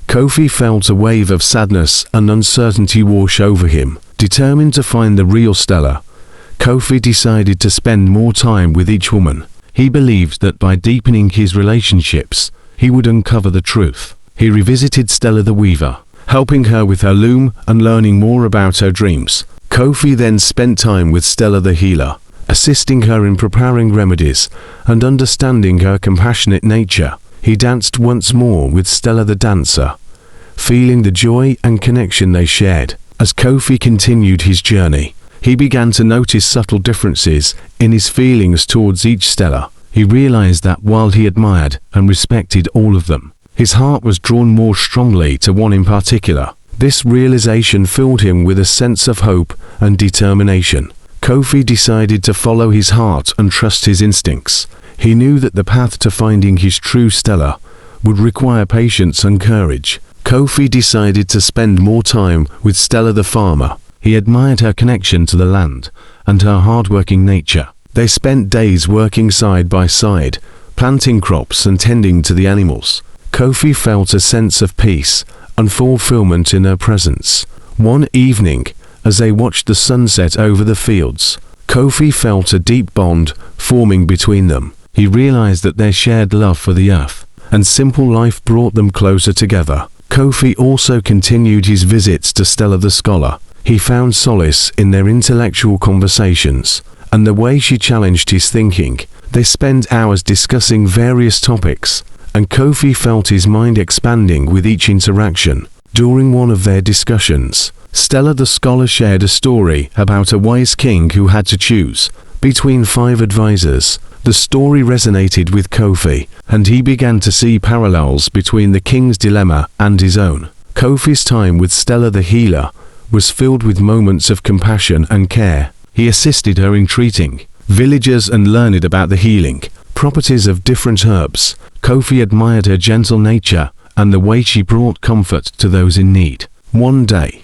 Kofi felt a wave of sadness and uncertainty wash over him. Determined to find the real Stella, Kofi decided to spend more time with each woman. He believed that by deepening his relationships, he would uncover the truth. He revisited Stella the Weaver, helping her with her loom and learning more about her dreams. Kofi then spent time with Stella the Healer, assisting her in preparing remedies and understanding her compassionate nature. He danced once more with Stella the Dancer, feeling the joy and connection they shared. As Kofi continued his journey, he began to notice subtle differences in his feelings towards each Stella. He realized that while he admired and respected all of them, his heart was drawn more strongly to one in particular. This realization filled him with a sense of hope and determination. Kofi decided to follow his heart and trust his instincts. He knew that the path to finding his true Stella would require patience and courage. Kofi decided to spend more time with Stella the Farmer. He admired her connection to the land and her hard-working nature. They spent days working side by side, planting crops and tending to the animals. Kofi felt a sense of peace and fulfillment in her presence. One evening, as they watched the sunset over the fields, Kofi felt a deep bond forming between them. He realized that their shared love for the earth and simple life brought them closer together. Kofi also continued his visits to Stella the Scholar. He found solace in their intellectual conversations and the way she challenged his thinking. They spent hours discussing various topics, and Kofi felt his mind expanding with each interaction. During one of their discussions, Stella the Scholar shared a story about a wise king who had to choose between 5 advisors. The story resonated with Kofi, and he began to see parallels between the king's dilemma and his own. Kofi's time with Stella the Healer was filled with moments of compassion and care. He assisted her in treating villagers and learned about the healing properties of different herbs. Kofi admired her gentle nature and the way she brought comfort to those in need. One day,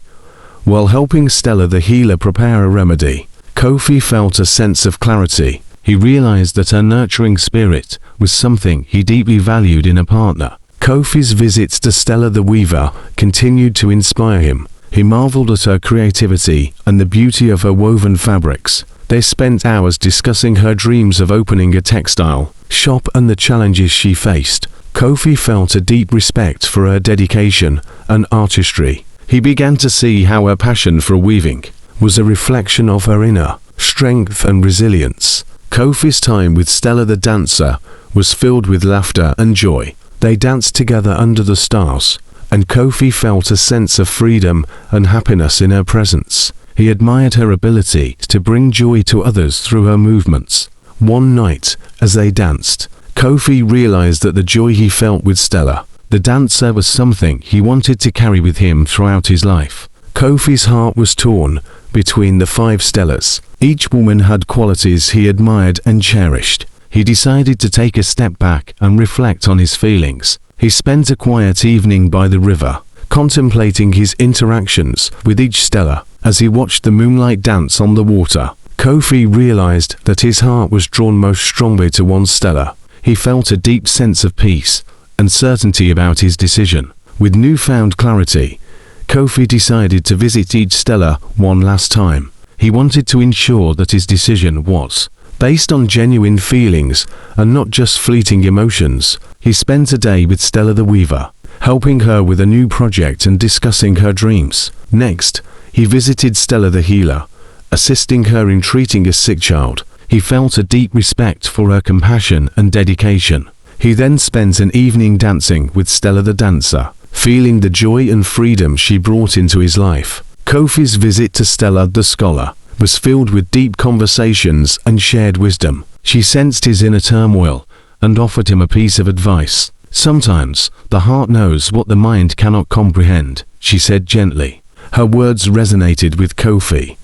while helping Stella the Healer prepare a remedy, Kofi felt a sense of clarity. He realized that her nurturing spirit was something he deeply valued in a partner. Kofi's visits to Stella the Weaver continued to inspire him. He marveled at her creativity and the beauty of her woven fabrics. They spent hours discussing her dreams of opening a textile shop and the challenges she faced. Kofi felt a deep respect for her dedication and artistry. He began to see how her passion for weaving was a reflection of her inner strength and resilience. Kofi's time with Stella the Dancer was filled with laughter and joy. They danced together under the stars, and Kofi felt a sense of freedom and happiness in her presence. He admired her ability to bring joy to others through her movements. One night, as they danced, Kofi realized that the joy he felt with Stella the Dancer was something he wanted to carry with him throughout his life. Kofi's heart was torn between the 5 Stellas. Each woman had qualities he admired and cherished. He decided to take a step back and reflect on his feelings. He spent a quiet evening by the river, contemplating his interactions with each Stella. As he watched the moonlight dance on the water, Kofi realized that his heart was drawn most strongly to one Stella. He felt a deep sense of peace and certainty about his decision. With newfound clarity, Kofi decided to visit each Stella one last time. He wanted to ensure that his decision was based on genuine feelings and not just fleeting emotions. He spent a day with Stella the Weaver, helping her with a new project and discussing her dreams. Next, he visited Stella the Healer, assisting her in treating a sick child. He felt a deep respect for her compassion and dedication. He then spent an evening dancing with Stella the Dancer, feeling the joy and freedom she brought into his life. Kofi's visit to Stella the Scholar was filled with deep conversations and shared wisdom. She sensed his inner turmoil and offered him a piece of advice. "Sometimes, the heart knows what the mind cannot comprehend," she said gently. Her words resonated with Kofi,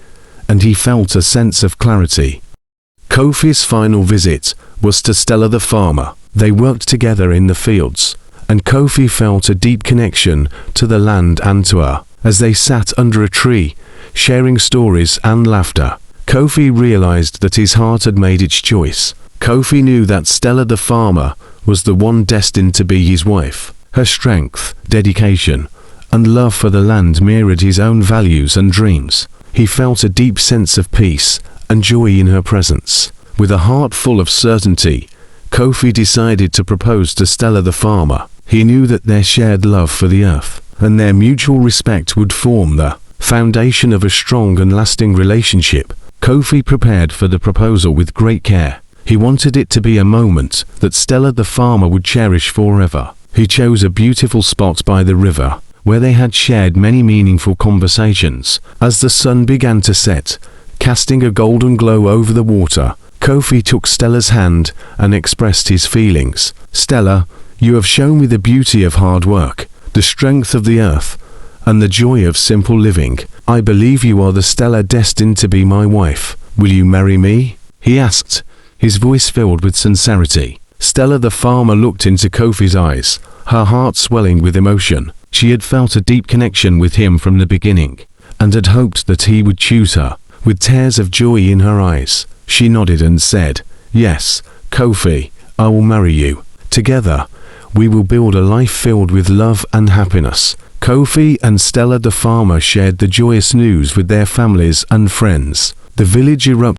and he felt a sense of clarity. Kofi's final visit was to Stella the Farmer. They worked together in the fields, and Kofi felt a deep connection to the land and to her. As they sat under a tree, sharing stories and laughter, Kofi realized that his heart had made its choice. Kofi knew that Stella the Farmer was the one destined to be his wife. Her strength, dedication, and love for the land mirrored his own values and dreams. He felt a deep sense of peace and joy in her presence. With a heart full of certainty, Kofi decided to propose to Stella the Farmer. He knew that their shared love for the earth and their mutual respect would form the foundation of a strong and lasting relationship. Kofi prepared for the proposal with great care. He wanted it to be a moment that Stella the Farmer would cherish forever. He chose a beautiful spot by the river, where they had shared many meaningful conversations. As the sun began to set, casting a golden glow over the water, Kofi took Stella's hand and expressed his feelings. "Stella, you have shown me the beauty of hard work, the strength of the earth, and the joy of simple living. I believe you are the Stella destined to be my wife. Will you marry me?" he asked, his voice filled with sincerity. Stella the Farmer looked into Kofi's eyes, her heart swelling with emotion. She had felt a deep connection with him from the beginning, and had hoped that he would choose her. With tears of joy in her eyes, she nodded and said, "Yes, Kofi, I will marry you. Together, we will build a life filled with love and happiness." Kofi and Stella the Farmer shared the joyous news with their families and friends. The village erupted